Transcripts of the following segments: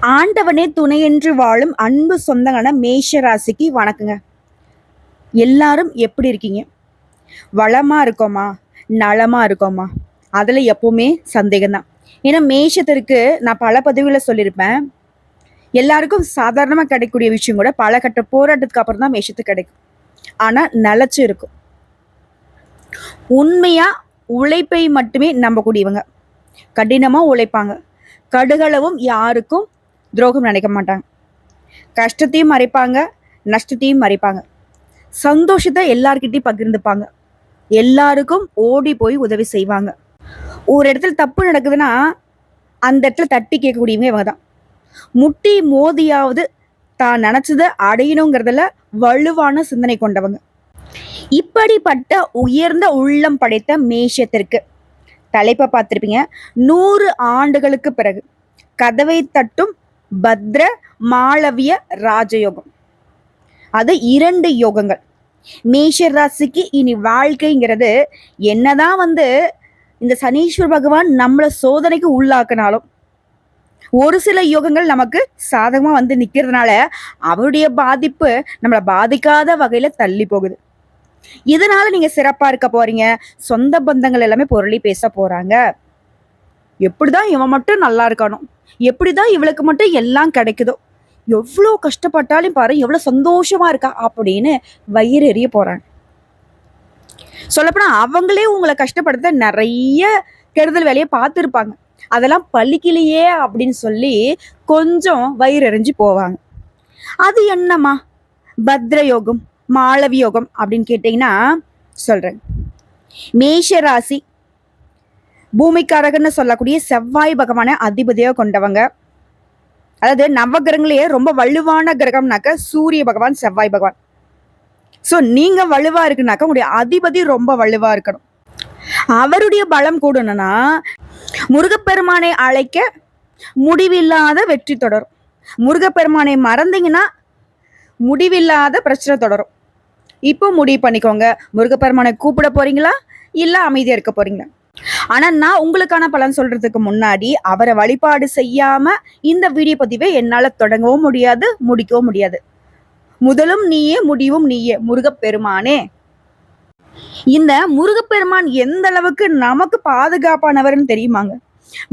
ஆண்டவனே துணையென்று வாழும் அன்பு சொந்தங்களான மேஷ ராசிக்கு வணக்கங்க. எல்லாரும் எப்படி இருக்கீங்க? வளமா இருக்கோமா? நலமா இருக்கோமா? அதில் எப்பவுமே சந்தேகம்தான். ஏன்னா மேஷத்திற்கு நான் பல பதிவுகளை சொல்லியிருப்பேன். எல்லாருக்கும் சாதாரணமாக கிடைக்கக்கூடிய விஷயம் கூட பல கட்ட போராட்டத்துக்கு அப்புறம் தான் மேஷத்துக்கு கிடைக்கும். ஆனால் நிலச்சி இருக்கும். உண்மையா உழைப்பை மட்டுமே நம்பக்கூடியவங்க. கடினமாக உழைப்பாங்க. கடுகளவும் யாருக்கும் துரோகம் நினைக்க மாட்டாங்க. கஷ்டத்தையும் மறைப்பாங்க, நஷ்டத்தையும் மறைப்பாங்க. சந்தோஷத்தை எல்லார்கிட்டையும் பகிர்ந்துப்பாங்க. எல்லாருக்கும் ஓடி போய் உதவி செய்வாங்க. ஒரு இடத்துல தப்பு நடக்குதுன்னா அந்த இடத்துல தட்டி கேட்கக்கூடியவங்க இவங்க தான். முட்டி மோதியாவது தான் நினைச்சதை அடையணுங்கிறதுல வலுவான சிந்தனை கொண்டவங்க. இப்படிப்பட்ட உயர்ந்த உள்ளம் படைத்த மேஷத்திற்கு தலைப்பை பார்த்திருப்பீங்க. 100 ஆண்டுகளுக்கு பிறகு கதவை தட்டும் பத்ர மாளவிய ராஜயோகம். அது 2 யோகங்கள். மேஷ ராசிக்கு இனி வாழ்க்கைங்கிறது என்னதான் இந்த சனீஸ்வர் பகவான் நம்மளை சோதனைக்கு உள்ளாக்கினாலும் ஒரு சில யோகங்கள் நமக்கு சாதகமா நிக்கிறதுனால அவருடைய பாதிப்பு நம்மளை பாதிக்காத வகையில தள்ளி போகுது. இதனால நீங்க சிறப்பா இருக்க போறீங்க. சொந்த பந்தங்கள் எல்லாமே பொருளி பேச போறாங்க. எப்படிதான் இவன் மட்டும் நல்லா இருக்கணும், எப்படிதான் இவளுக்கு மட்டும் எல்லாம் கிடைக்குதோ, எவ்வளோ கஷ்டப்பட்டாலும் பாரு எவ்வளோ சந்தோஷமா இருக்கா அப்படின்னு வயிறு எறிய போறாங்க. சொல்லப்போனா அவங்களே உங்களை கஷ்டப்படுத்த நிறைய கெடுதல் வேலையை பார்த்துருப்பாங்க. அதெல்லாம் பழிக்கலையே அப்படின்னு சொல்லி கொஞ்சம் வயிறு எறிஞ்சு போவாங்க. அது என்னம்மா பத்ர யோகம் மாளவி யோகம் அப்படின்னு கேட்டீங்கன்னா சொல்றேன். மேஷ ராசி பூமிக்காரகன்னு சொல்லக்கூடிய செவ்வாய் பகவான அதிபதியாக கொண்டவங்க. அதாவது நவகிரகங்களே ரொம்ப வலுவான கிரகம்னாக்க சூரிய பகவான் செவ்வாய் பகவான். ஸோ நீங்க வலுவா இருக்குனாக்க உங்களுடைய அதிபதி ரொம்ப வலுவா இருக்கணும். அவருடைய பலம் கூடணும்னா முருகப்பெருமானை அழைக்க முடிவில்லாத வெற்றி தொடரும். முருகப்பெருமானை மறந்தீங்கன்னா முடிவில்லாத பிரச்சனை தொடரும். இப்போ முடிவு பண்ணிக்கோங்க, முருகப்பெருமானை கூப்பிட போறீங்களா இல்ல அமைதியா இருக்க போறீங்களா? ஆனா நான் உங்களுக்கான பலன் சொல்றதுக்கு முன்னாடி அவரை வழிபாடு செய்யாம இந்த வீடியோ பதிவை என்னால தொடங்கவும் முடியாது, முடிக்கவும் முடியாது. முதலும் நீயே, முடிவும் நீயே. முருகப்பெருமானே, இந்த முருகப்பெருமான் எந்த அளவுக்கு நமக்கு பாதுகாப்பானவர்னு தெரியுமாங்க?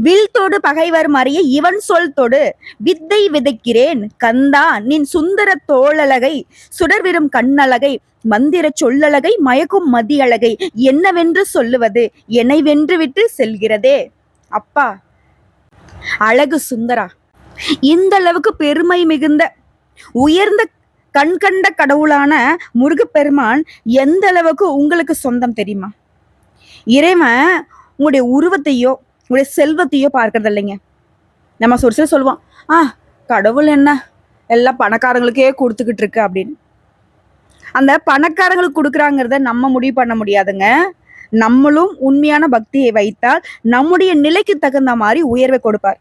வில் தொடு பகைவர் மறிய இவன் சொல் தொடு வித்தை விதைக்கிறேன் கந்தா நின் சுந்தர தோளழகை சுடர்விரும் கண்ணழகை மந்திர சொல்லழகை மயக்கும் மதியழகை என்னவென்று சொல்லுவது என்னை வென்று விட்டு செல்கிறதே. அப்பா அழகு சுந்தரா, இந்த அளவுக்கு பெருமை மிகுந்த உயர்ந்த கண்கண்ட கடவுளான முருகப்பெருமான் எந்த அளவுக்கு உங்களுக்கு சொந்தம் தெரியுமா? இறைவன் உங்களுடைய உருவத்தையோ உங்களுடைய செல்வத்தையோ பார்க்கறது இல்லைங்க. நம்ம ஒரு சில சொல்லுவோம், கடவுள் என்ன எல்லாம் பணக்காரங்களுக்கே கொடுத்துக்கிட்டு இருக்கு அப்படின்னு. அந்த பணக்காரங்களுக்கு கொடுக்குறாங்கிறத நம்ம முடிவு பண்ண முடியாதுங்க. நம்மளும் உண்மையான பக்தியை வைத்தால் நம்முடைய நிலைக்கு தகுந்த மாதிரி உயர்வை கொடுப்பார்.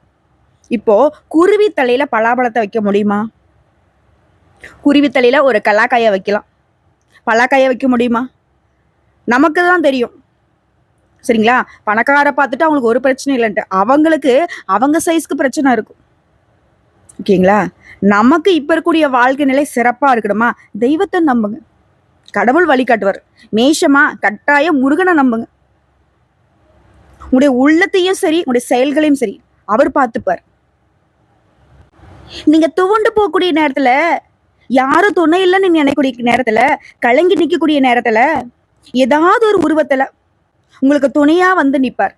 இப்போ குருவி தலையில பலாப்பழத்தை வைக்க முடியுமா? குருவி தலையில ஒரு கலாக்காயை வைக்கலாம், பலாக்காயை வைக்க முடியுமா? நமக்கு தான் தெரியும், சரிங்களா? பணக்கார பார்த்துட்டு அவங்களுக்கு ஒரு பிரச்சனை இல்லைன்ட்டு அவங்களுக்கு அவங்க சைஸ்க்கு பிரச்சனை இருக்கும், ஓகேங்களா? நமக்கு இப்ப இருக்கக்கூடிய வாழ்க்கை நிலை சிறப்பா இருக்கணுமா? தெய்வத்தை நம்புங்க, கடவுள் வழிகாட்டுவார். மேஷமா கட்டாயம் முருகனை நம்புங்க. உங்களுடைய உள்ளத்தையும் சரி உங்களுடைய செயல்களையும் சரி அவர் பார்த்துப்பார். நீங்க துவண்டு போகக்கூடிய நேரத்துல, யாரும் துணை இல்லைன்னு நினைக்கக்கூடிய நேரத்துல, கலங்கி நிற்கக்கூடிய நேரத்துல ஏதாவது ஒரு உருவத்துல உங்களுக்கு துணையா நிற்பார்.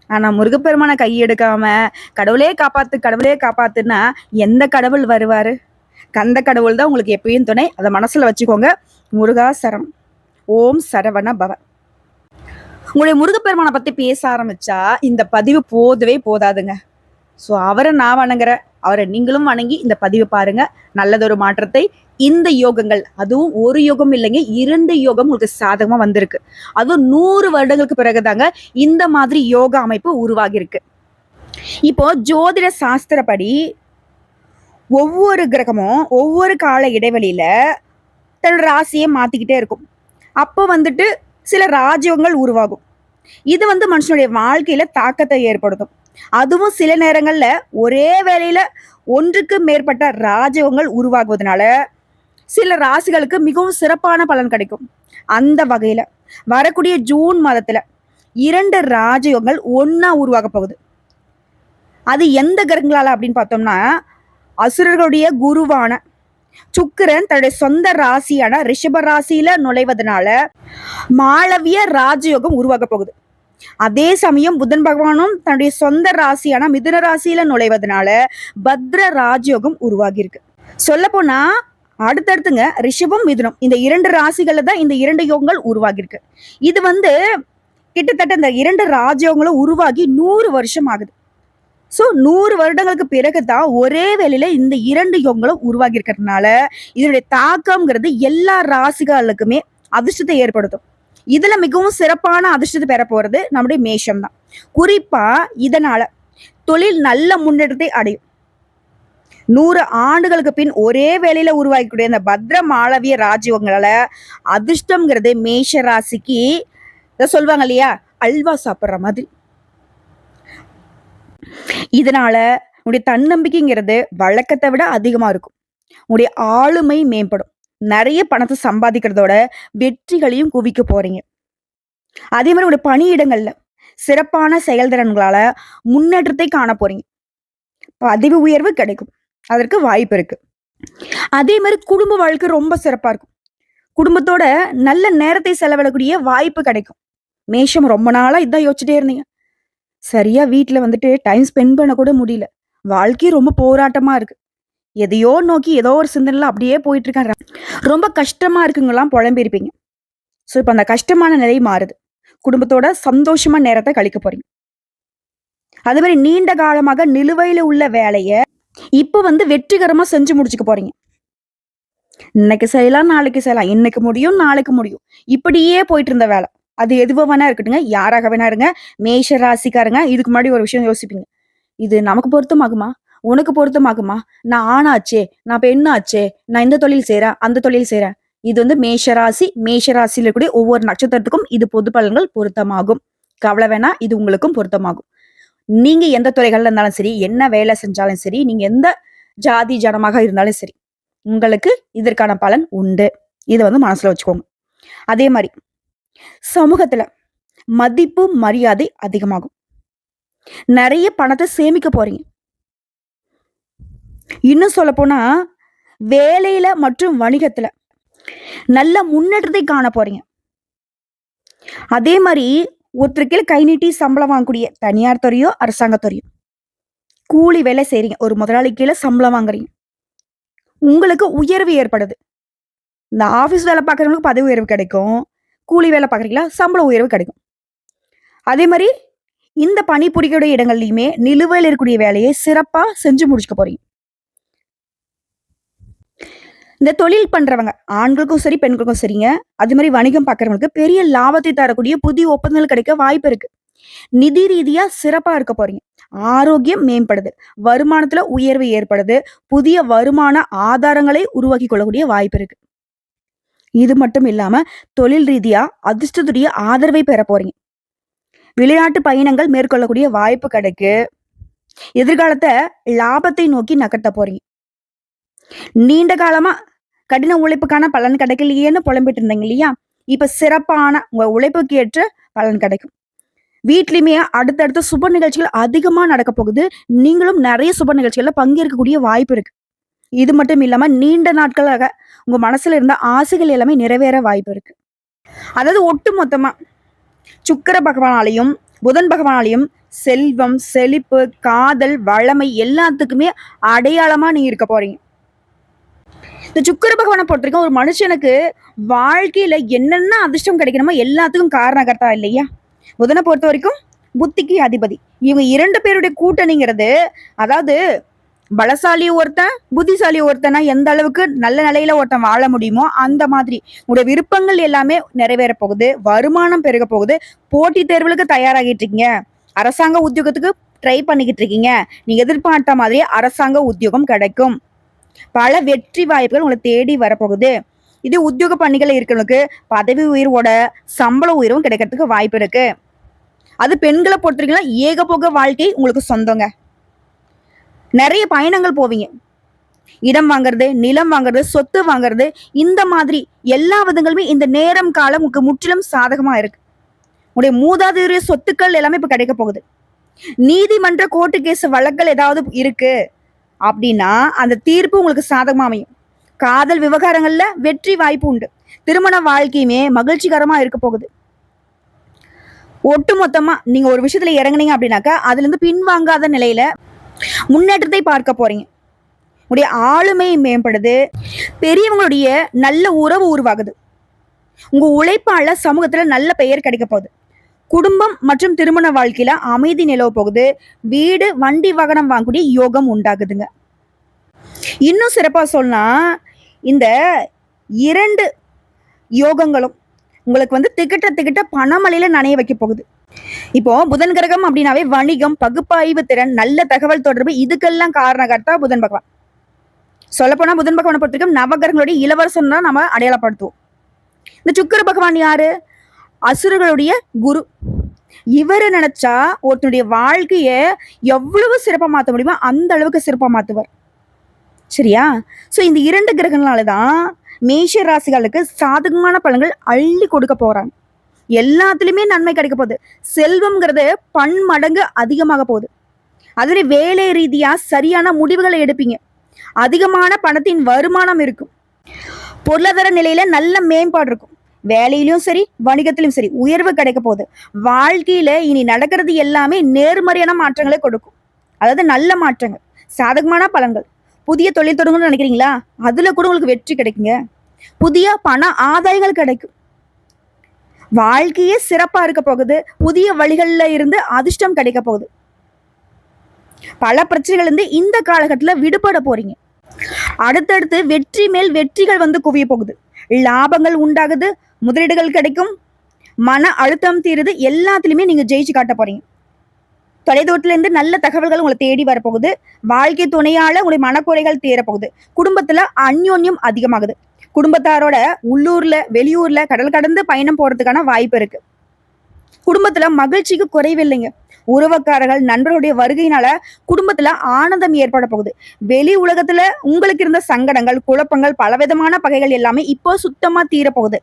ஆனா முருகப்பெருமான கையெடுக்காம கடவுளே காப்பாத்து கடவுளே காப்பாத்துன்னா எந்த கடவுள் வருவாரு? கந்த கடவுள் தான் உங்களுக்கு எப்பயும் துணை. அதை மனசுல வச்சுக்கோங்க. முருகா சரணம், ஓம் சரவண பவ. உங்களுடைய முருகப்பெருமானை பத்தி பேச ஆரம்பிச்சா இந்த பதிவு போதவே போதாதுங்க. ஸோ அவரை நான் வணங்குறேன், அவரை நீங்களும் வணங்கி இந்த பதிவு பாருங்க. நல்லதொரு மாற்றத்தை இந்த யோகங்கள், அதுவும் ஒரு யோகம் இல்லைங்க, 2 யோகம் உங்களுக்கு சாதகமா வந்திருக்கு. அதுவும் 100 வருடங்களுக்கு பிறகுதாங்க இந்த மாதிரி யோகா அமைப்பு உருவாகி இருக்கு. இப்போ ஜோதிட சாஸ்திரப்படி ஒவ்வொரு கிரகமும் ஒவ்வொரு கால இடைவெளியில தன்னோட ராசியை மாத்திக்கிட்டே இருக்கும். அப்போ சில ராஜயோகங்கள் உருவாகும். இது மனுஷனுடைய வாழ்க்கையில தாக்கத்தை ஏற்படுத்தும். அதுவும் சில நேரங்கள்ல ஒரே வேளையில ஒன்றுக்கு மேற்பட்ட ராஜயோகங்கள் உருவாகுவதனால சில ராசிகளுக்கு மிகவும் சிறப்பான பலன் கிடைக்கும். அந்த வகையில வரக்கூடிய ஜூன் மாதத்துல 2 ராஜயோகங்கள் ஒண்ணா உருவாக போகுது. அது எந்த கிரகங்களால அப்படின்னு பார்த்தோம்னா, அசுரர்களுடைய குருவான சுக்கிரன் தன்னுடைய சொந்த ராசியான ரிஷப ராசியில நுழைவதனால மாளவிய ராஜயோகம் உருவாக போகுது. அதே சமயம் புதன் பகவானும் தன்னுடைய சொந்த ராசியான மிதுன ராசியில நுழைவதனால பத்ர ராஜயோகம் உருவாகி இருக்கு. சொல்ல போனா அடுத்தடுத்துங்க ரிஷபம் மிதுனம் இந்த 2 ராசிகள்ல தான் இந்த 2 யோகங்கள் உருவாகி இருக்கு. இது கிட்டத்தட்ட இந்த 2 ராஜயோகங்களும் உருவாகி 100 வருஷம் ஆகுது. ஸோ 100 வருடங்களுக்கு பிறகு தான் ஒரே வேளையில இந்த 2 யோகங்களும் உருவாகி இருக்கிறதுனால இதனுடைய தாக்கம்ங்கிறது எல்லா ராசிகளுக்குமே அதிர்ஷ்டத்தை ஏற்படுத்தும். இதுல மிகவும் சிறப்பான அதிர்ஷ்டத்தை பெற போறது நம்முடைய மேஷம் தான். குறிப்பா இதனால தொழில் நல்ல முன்னேற்றத்தை அடையும். 100 ஆண்டுகளுக்கு பின் ஒரே வேளையில உருவாக்கக்கூடிய இந்த பத்ர மாளவிய ராஜ்யங்களால அதிர்ஷ்டம்ங்கிறது மேஷ ராசிக்கு சொல்லுவாங்க இல்லையா, அல்வா சாப்பிட்ற மாதிரி. இதனால உடைய தன்னம்பிக்கைங்கிறது வழக்கத்தை விட அதிகமா இருக்கும். உடைய ஆளுமை மேம்படும். நிறைய பணத்தை சம்பாதிக்கிறதோட வெற்றிகளையும் குவிக்க போறீங்க. அதே மாதிரி உடைய பணியிடங்கள்ல சிறப்பான செயல்திறன்களால முன்னேற்றத்தை காண போறீங்க. பதவி உயர்வு கிடைக்கும், அதற்கு வாய்ப்பு இருக்கு. அதே மாதிரி குடும்ப வாழ்க்கை ரொம்ப சிறப்பா இருக்கும். குடும்பத்தோட நல்ல நேரத்தை செலவிடக்கூடிய வாய்ப்பு கிடைக்கும். மேஷம் ரொம்ப நாளா இதான் யோசிச்சுட்டே இருந்தீங்க, சரியா வீட்டுல டைம் ஸ்பெண்ட் பண்ண கூட முடியல, வாழ்க்கை ரொம்ப போராட்டமா இருக்கு, எதையோ நோக்கி ஏதோ ஒரு சிந்தனைல அப்படியே போயிட்டு இருக்காங்க, ரொம்ப கஷ்டமா இருக்குங்கெல்லாம் புலம்பிருப்பீங்க. ஸோ இப்போ அந்த கஷ்டமான நிலை மாறுது. குடும்பத்தோட சந்தோஷமா நேரத்தை கழிக்க போறீங்க. அதே மாதிரி நீண்ட காலமாக நிலுவையில உள்ள வேலையை இப்போ வெற்றிகரமா செஞ்சு முடிச்சுக்க போறீங்க. இன்னைக்கு செய்யலாம், நாளைக்கு செய்யலாம், இன்னைக்கு முடியும், நாளைக்கு முடியும், இப்படியே போயிட்டு இருந்த வேலை அது எதுவோ வேணா இருக்கட்டுங்க, யாராக வேணா இருங்க, மேஷ ராசிக்காரங்க இதுக்கு முன்னாடி ஒரு விஷயம் யோசிப்பீங்க, இது நமக்கு பொருத்தமாகுமா, உனக்கு பொருத்தமாகுமா, நான் ஆணாச்சே, நான் பெண்ணாச்சே, நான் இந்த தொழில் செய்யறேன், அந்த தொழில் செய்யறேன். இது மேஷராசி, மேஷராசியில இருக்கக்கூடிய ஒவ்வொரு நட்சத்திரத்துக்கும் இது பொது பலன்கள் பொருத்தமாகும். கவலை வேணா, இது உங்களுக்கும் பொருத்தமாகும். நீங்க எந்த துறைகள்ல இருந்தாலும் சரி, என்ன வேலை செஞ்சாலும் சரி, நீங்க எந்த ஜாதி ஜனமாக இருந்தாலும் சரி, உங்களுக்கு இதற்கான பலன் உண்டு. இதை மனசுல வச்சுக்கோங்க. அதே மாதிரி சமூகத்துல மதிப்பு மரியாதை அதிகமாகும். நிறைய பணத்தை சேமிக்க போறீங்க. இன்னும் சொல்ல போனா வேலையில மற்றும் வணிகத்துல நல்ல முன்னேற்றத்தை காண போறீங்க. அதே மாதிரி ஒருத்தருக்கு கை நீட்டி சம்பளம் வாங்கக்கூடிய தனியார் துறையோ அரசாங்க துறையோ கூலி வேலை செய்றீங்க, ஒரு முதலாளி கீழே சம்பளம் வாங்குறீங்க, உங்களுக்கு உயர்வு ஏற்படுது. இந்த ஆபீஸ் வேலை பார்க்கறவங்களுக்கு பதவி உயர்வு கிடைக்கும், கூலி வேலை பார்க்குறீங்களா சம்பள உயர்வு கிடைக்கும். அதே மாதிரி இந்த பணிபுரியக்கூடிய இடங்கள்லையுமே நிலுவையில் இருக்கக்கூடிய வேலையை சிறப்பா செஞ்சு முடிச்சுக்க போறீங்க. இந்த தொழில் பண்றவங்க ஆண்களுக்கும் சரி பெண்களுக்கும் சரிங்க, அது மாதிரி வணிகம் பார்க்கறவங்களுக்கு பெரிய லாபத்தை தரக்கூடிய புதிய ஒப்பந்தங்கள் கிடைக்க வாய்ப்பு இருக்கு. நிதி ரீதியா சிறப்பா இருக்க போறீங்க. ஆரோக்கியம் மேம்படுது, வருமானத்துல உயர்வு ஏற்படுது, புதிய வருமான ஆதாரங்களை உருவாக்கி கொள்ளக்கூடிய வாய்ப்பு இருக்கு. இது மட்டும் இல்லாம தொழில் ரீதியா அதிர்ஷ்டத்துடைய ஆதரவை பெற போறீங்க. வெளிநாட்டு பயணங்கள் மேற்கொள்ளக்கூடிய வாய்ப்பு கிடைக்கு. எதிர்காலத்தை லாபத்தை நோக்கி நகர்த்த போறீங்க. நீண்ட காலமா கடின உழைப்புக்கான பலன் கிடைக்கலையேன்னு புலம்பிட்டு இருந்தீங்க இல்லையா, இப்ப சிறப்பான உங்க உழைப்புக்கு ஏற்ற பலன் கிடைக்கும். வீட்லயுமே அடுத்தடுத்த சுப நிகழ்ச்சிகள் அதிகமா நடக்க போகுது. நீங்களும் நிறைய சுப நிகழ்ச்சிகள்ல பங்கேற்கக்கூடிய வாய்ப்பு இருக்கு. இது மட்டும் இல்லாம நீண்ட நாட்களாக உங்க மனசுல இருந்த ஆசைகள் எல்லாமே நிறைவேற வாய்ப்பு இருக்கு. அதாவது ஒட்டு மொத்தமா சுக்கிர பகவானாலையும் புதன் பகவானாலையும் செல்வம், செழிப்பு, காதல், வளமை எல்லாத்துக்குமே அடையாளமா நீங்க இருக்க போறீங்க. இந்த சுக்கிர பகவானை பொறுத்த வரைக்கும் ஒரு மனுஷனுக்கு வாழ்க்கையில என்னென்ன அதிர்ஷ்டம் கிடைக்கணுமோ எல்லாத்துக்கும் காரணகர்த்தா இல்லையா. புதனை பொறுத்த வரைக்கும் புத்திக்கு அதிபதி. இவங்க 2 பேருடைய கூட்டணிங்கிறது, அதாவது பலசாலி ஒருத்தன் புத்திசாலி ஒருத்தனா எந்த அளவுக்கு நல்ல நிலையில ஒருத்தன் வாழ முடியுமோ அந்த மாதிரி உங்களுடைய விருப்பங்கள் எல்லாமே நிறைவேற போகுது, வருமானம் பெருக போகுது, போட்டி தேர்வுகளுக்கு தயாராகிட்டு இருக்கீங்க, அரசாங்க உத்தியோகத்துக்கு ட்ரை பண்ணிக்கிட்டு இருக்கீங்க, நீங்க எதிர்பார்த்த மாதிரி அரசாங்க உத்தியோகம் கிடைக்கும், பல வெற்றி வாய்ப்புகள் உங்களை தேடி வரப்போகுது. இது உத்தியோக பணிகள் இருக்கிறவங்களுக்கு பதவி உயர்வோட சம்பள உயர்வும் கிடைக்கிறதுக்கு வாய்ப்பு இருக்கு. அது பெண்களை பொறுத்தவரைக்கும் ஏகபோக வாழ்க்கை உங்களுக்கு சொந்தங்க. நிறைய பயணங்கள் போவீங்க. இடம் வாங்குறது, நிலம் வாங்குறது, சொத்து வாங்குறது, இந்த மாதிரி எல்லா விதங்களுமே இந்த நேரம் காலம் உங்களுக்கு முற்றிலும் சாதகமா இருக்கு. உங்களுடைய மூதாதையருடைய சொத்துக்கள் எல்லாமே இப்ப கிடைக்க போகுது. நீதிமன்ற கோர்ட்டு கேஸ் வழக்கல் ஏதாவது இருக்கு அப்படின்னா அந்த தீர்ப்பு உங்களுக்கு சாதகமா அமையும். காதல் விவகாரங்கள்ல வெற்றி வாய்ப்பு உண்டு. திருமண வாழ்க்கையுமே மகிழ்ச்சிகரமா இருக்க போகுது. ஒட்டு மொத்தமா நீங்க ஒரு விஷயத்துல இறங்குனீங்க அப்படின்னாக்கா அதுல இருந்து பின்வாங்காத நிலையில முன்னேற்றத்தை பார்க்க போறீங்க. உடைய ஆளுமை மேம்படுது. பெரியவங்களுடைய நல்ல உறவு உருவாகுது. உங்க உழைப்பால சமூகத்துல நல்ல பெயர் கிடைக்க போகுது. குடும்பம் மற்றும் திருமண வாழ்க்கையில அமைதி நிலவ போகுது. வீடு, வண்டி, வாகனம் வாங்கக்கூடிய யோகம் உண்டாகுதுங்க. இன்னும் சிறப்பா சொன்னா இந்த 2 யோகங்களும் உங்களுக்கு திகிட்ட பணமழையில நனைய வைக்க போகுது. இப்போ புதன் கிரகம் அப்படின்னாவே வணிகம், பகுப்பாய்வு திறன், நல்ல தகவல் தொடர்பு, இதுக்கெல்லாம் காரணகர்த்தா புதன் பகவான். சொல்லப்போனா புதன் பகவானை பொறுத்திருக்கும் நவகிரகங்களுடைய இளவரசன் தான் நம்ம அடையாளப்படுத்துவோம். இந்த சுக்கிர பகவான் யாரு? அசுரர்களுடைய குரு. இவரை நினைச்சா ஒருத்தனுடைய வாழ்க்கைய எவ்வளவு சிறப்பா மாற்ற முடியுமோ அந்த அளவுக்கு சிறப்பா மாத்துவார். சரியா? சோ இந்த 2 கிரகங்களாலதான் மேஷ ராசிகளுக்கு சாதகமான பலன்கள் அள்ளி கொடுக்க போறாங்க. எல்லாத்துலயுமே நன்மை கிடைக்க போகுது. செல்வம்ங்கிறது பன்மடங்கு அதிகமாக போகுது. அதுவே வேலை ரீதியா சரியான முடிவுகளை எடுப்பீங்க. அதிகமான பணத்தின் வருமானம் இருக்கும். பொருளாதார நிலையில நல்ல மேம்பாடு இருக்கும். வேலையிலும் சரி, வணிகத்திலும் சரி உயர்வு கிடைக்க போகுது. வாழ்க்கையில இனி நடக்கிறது எல்லாமே நேர்மறையான மாற்றங்களை கொடுக்கும். அதாவது நல்ல மாற்றங்கள், சாதகமான பலன்கள். புதிய தொழில் தொடங்கணும்னு நினைக்கிறீங்களா? அதுல கூட உங்களுக்கு வெற்றி கிடைக்குங்க. புதிய பண ஆதாயங்கள் கிடைக்கும். வாழ்க்கையே சிறப்பா இருக்க போகுது. புதிய வழிகள்ல இருந்து அதிர்ஷ்டம் கிடைக்க போகுது. பல பிரச்சனைகள் இருந்து இந்த காலகட்டத்துல விடுபட போறீங்க. அடுத்தடுத்து வெற்றி மேல் வெற்றிகள் குவிய போகுது. லாபங்கள் உண்டாகுது. முதலீடுகள் கிடைக்கும். மன அழுத்தம் தீருது. எல்லாத்துலயுமே நீங்க ஜெயிச்சு காட்ட போறீங்க. தொலைதூரத்துல இருந்து நல்ல தகவல்கள் உங்களை தேடி வரப்போகுது. வாழ்க்கை துணையால உங்களுடைய மனக்குறைகள் தீரப்போகுது. குடும்பத்துல அந்யோன்யம் அதிகமாகுது. குடும்பத்தாரோட உள்ளூர்ல, வெளியூர்ல கடல் கடந்து பயணம் போறதுக்கான வாய்ப்பு இருக்கு. குடும்பத்துல மகிழ்ச்சிக்கு குறைவில்லைங்க. உறவுக்காரர்கள், நண்பர்களுடைய வருகையினால குடும்பத்துல ஆனந்தம் ஏற்பட போகுது. வெளி உலகத்துல உங்களுக்கு இருந்த சங்கடங்கள், குழப்பங்கள், பலவிதமான பகைகள் எல்லாமே இப்போ சுத்தமா தீரப்போகுது.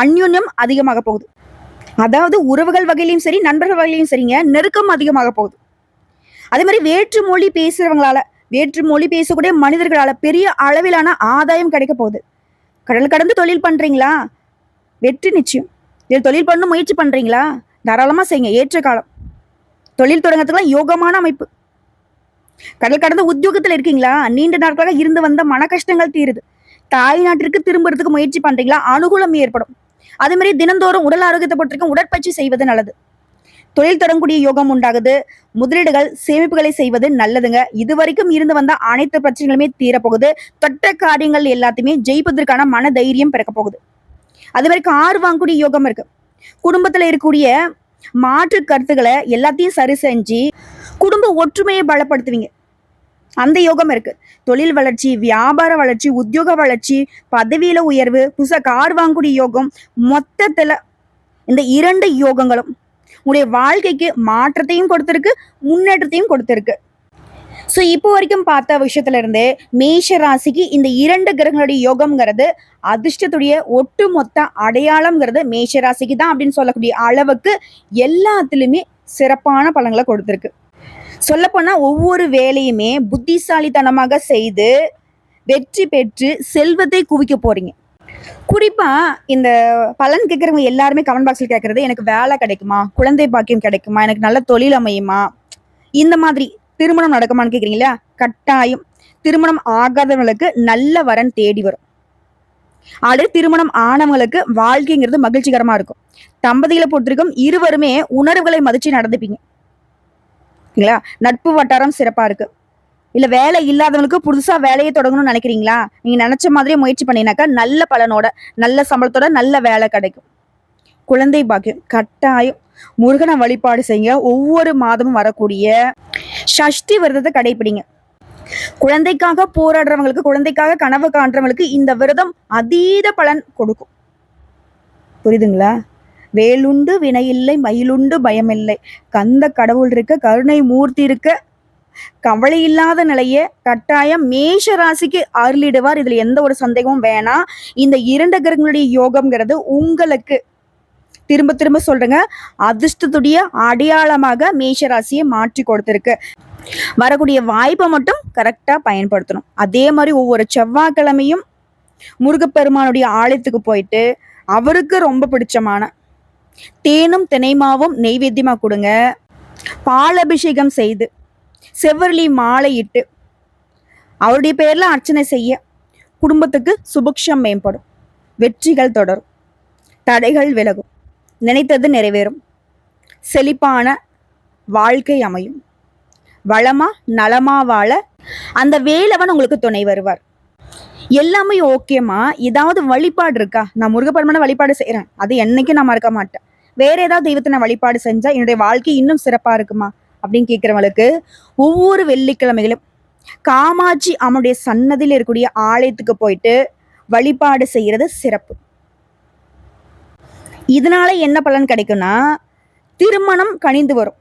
அந்யோன்யம் அதிகமாக போகுது. அதாவது உறவுகள் வகையிலையும் சரி, நண்பர்கள் வகையிலையும் சரிங்க, நெருக்கம் அதிகமாக போகுது. அதே மாதிரி வேற்று மொழி பேசுறவங்களால, வேற்று மொழி பேசக்கூடிய மனிதர்களால பெரிய அளவிலான ஆதாயம் கிடைக்க போகுது. கடல் கடந்து தொழில் பண்றீங்களா? வெற்றி நிச்சயம். இதில் தொழில் பண்ண முயற்சி பண்றீங்களா? தாராளமா செய்யுங்க. ஏற்ற காலம். தொழில் தொடங்கறதுக்குலாம் யோகமான அமைப்பு. கடல் கடந்த உத்தியோகத்துல இருக்கீங்களா? நீண்ட நாட்களாக இருந்து வந்த மன கஷ்டங்கள் தீருது. தாய் நாட்டிற்கு திரும்புறதுக்கு முயற்சி பண்றீங்களா? அனுகூலம் ஏற்படும். அதே மாதிரி தினந்தோறும் உடல் ஆரோக்கியத்தை பொறுத்திருக்கும் உடற்பயிற்சி செய்வது நல்லது. தொழில் தொடங்கக்கூடிய யோகம் உண்டாகுது. முதலீடுகள், சேமிப்புகளை செய்வது நல்லதுங்க. இதுவரைக்கும் இருந்து வந்த அனைத்து பிரச்சனைகளுமே தீரப்போகுது. தொட்ட காரியங்கள் எல்லாத்தையுமே ஜெயிப்பதற்கான மன தைரியம் பிறக்க போகுது. அது வரைக்கும் கார் வாங்கக்கூடிய யோகம் இருக்கு. குடும்பத்துல இருக்கக்கூடிய மாற்று கருத்துக்களை எல்லாத்தையும் சரி செஞ்சு குடும்ப ஒற்றுமையை பலப்படுத்துவீங்க. அந்த யோகம் இருக்கு. தொழில் வளர்ச்சி, வியாபார வளர்ச்சி, உத்தியோக வளர்ச்சி, பதவியில உயர்வு, புதுசா கார் வாங்கக்கூடிய யோகம், மொத்தத்துல இந்த 2 யோகங்களும் உங்களுடைய வாழ்க்கைக்கு மாற்றத்தையும் கொடுத்திருக்கு, முன்னேற்றத்தையும் கொடுத்திருக்கு. ஸோ இப்போ வரைக்கும் பார்த்த விஷயத்துல இருந்தே மேஷ ராசிக்கு இந்த 2 கிரகங்களுடைய யோகம்ங்கிறது அதிர்ஷ்டத்துடைய ஒட்டுமொத்த அடையாளம்ங்கிறது மேஷ ராசிக்கு தான் அப்படின்னு சொல்லக்கூடிய அளவுக்கு எல்லாத்துலயுமே சிறப்பான பலன்களை கொடுத்திருக்கு. சொல்லப்போனா ஒவ்வொரு வேலையுமே புத்திசாலித்தனமாக செய்து வெற்றி பெற்று செல்வத்தை குவிக்க போறீங்க. குறிப்பா இந்த பலன் கேட்கறவங்க எல்லாருமே கமெண்ட் பாக்ஸ்ல கேட்கறது, எனக்கு வேலை கிடைக்குமா, குழந்தை பாக்கியம் கிடைக்குமா, எனக்கு நல்ல தொழில் அமையுமா, இந்த மாதிரி திருமணம் நடக்குமான்னு கேக்குறீங்களா? கட்டாயம். திருமணம் ஆகாதவங்களுக்கு நல்ல வரன் தேடி வரும். ஆல்ரெடி திருமணம் ஆனவங்களுக்கு வாழ்க்கைங்கிறது மகிழ்ச்சிகரமா இருக்கும். தம்பதிகளை பொறுத்திருக்கும் இருவருமே உணர்வுகளை மதிச்சு நடந்துப்பீங்க. இல்லைங்களா? நட்பு வட்டாரம் சிறப்பா இருக்கு. இல்ல வேலை இல்லாதவங்களுக்கு புதுசா வேலையை தொடங்கணும்னு நினைக்கிறீங்களா? நீங்க நினைச்ச மாதிரியே முயற்சி பண்ணினாக்கா நல்ல பலனோட, நல்ல சம்பளத்தோட நல்ல வேலை கிடைக்கும். குழந்தை பாக்கியம் கட்டாயம். முருகனை வழிபாடு செய்யுங்க. ஒவ்வொரு மாதமும் வரக்கூடிய சஷ்டி விரதத்தை கடைபிடிங்க. குழந்தைக்காக போராடுறவங்களுக்கு, குழந்தைக்காக கனவு காண்றவங்களுக்கு இந்த விரதம் அதீத பலன் கொடுக்கும். புரியுதுங்களா? வேலுண்டு வினையில்லை மயிலுண்டு பயமில்லை, கந்த கடவுள் இருக்க கருணை மூர்த்தி இருக்க கவலை இல்லாத நிலைய கட்டாயம் மேஷ ராசிக்கு அருளிடுவார். இதுல எந்த ஒரு சந்தேகமும் வேணாம். இந்த 2 கிரகங்களுடைய யோகம்ங்கிறது உங்களுக்கு திரும்ப திரும்ப சொல்றேங்க, அதிர்ஷ்டத்துடைய அடையாளமாக மேஷ ராசியை மாற்றி கொடுத்திருக்கு. வரக்கூடிய வாய்ப்பை மட்டும் கரெக்டா பயன்படுத்தணும். அதே மாதிரி ஒவ்வொரு செவ்வாய்க்கிழமையும் முருகப்பெருமானுடைய ஆலயத்துக்கு போயிட்டு அவருக்கு ரொம்ப பிடிச்சமான தேனும் தினைமாவும் நெய்வேத்தியமா கொடுங்க. பாலபிஷேகம் செய்து செவ்வரளி மாலை இட்டு அவருடைய பேர்ல அர்ச்சனை செய்ய குடும்பத்துக்கு சுபிக்ஷம் மேம்படும், வெற்றிகள் தொடரும், தடைகள் விலகும், நினைத்தது நிறைவேறும், செழிப்பான வாழ்க்கை அமையும், வளமா நலமா வாழ அந்த வேலவன் உங்களுக்கு துணை வருவார். எல்லாமே ஓகேமா, ஏதாவது வழிபாடு இருக்கா? நான் முருகப்பெருமான வழிபாடு செய்யறேன், அது என்னைக்கும் நான் மறக்க மாட்டேன், வேற ஏதாவது தெய்வத்தை நான் வழிபாடு செஞ்சா என்னுடைய வாழ்க்கை இன்னும் சிறப்பா இருக்குமா அப்படின்னு கேட்கிறவங்களுக்கு ஒவ்வொரு வெள்ளிக்கிழமைகளும் காமாட்சி அம்மனுடைய சன்னதியில் இருக்கக்கூடிய ஆலயத்துக்கு போயிட்டு வழிபாடு செய்யறது சிறப்பு. இதனால என்ன பலன் கிடைக்கும்னா, திருமணம் கனிந்து வரும்,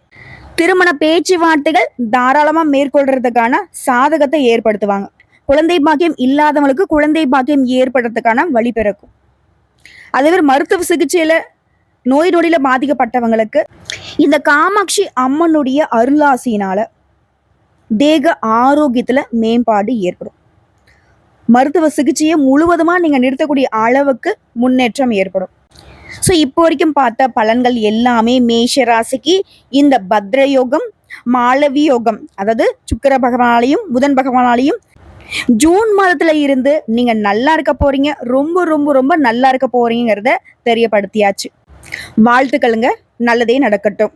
திருமண பேச்சுவார்த்தைகள் தாராளமா மேற்கொள்றதுக்கான சாதகத்தை ஏற்படுத்துவாங்க, குழந்தை பாக்கியம் இல்லாதவங்களுக்கு குழந்தை பாக்கியம் ஏற்படுறதுக்கான வழி பிறக்கும். அதே மாதிரி மருத்துவ சிகிச்சையில நோய் நொடியில பாதிக்கப்பட்டவங்களுக்கு இந்த காமாட்சி அம்மனுடைய அருளாசினால தேக ஆரோக்கியத்துல மேம்பாடு ஏற்படும். மருத்துவ சிகிச்சையை முழுவதுமா நீங்க நிறுத்தக்கூடிய அளவுக்கு முன்னேற்றம் ஏற்படும். ஸோ இப்போ வரைக்கும் பார்த்த பலன்கள் எல்லாமே மேஷ ராசிக்கு இந்த பத்ர யோகம், மாளவி யோகம், அதாவது சுக்கிர பகவானாலையும் புதன் பகவானாலையும் ஜூன் மாதத்துல இருந்து நீங்க நல்லா இருக்க போறீங்க, ரொம்ப ரொம்ப ரொம்ப நல்லா இருக்க போறீங்கிறத தெரியப்படுத்தியாச்சு. வாழ்த்துக்களுங்க, நல்லதே நடக்கட்டும்.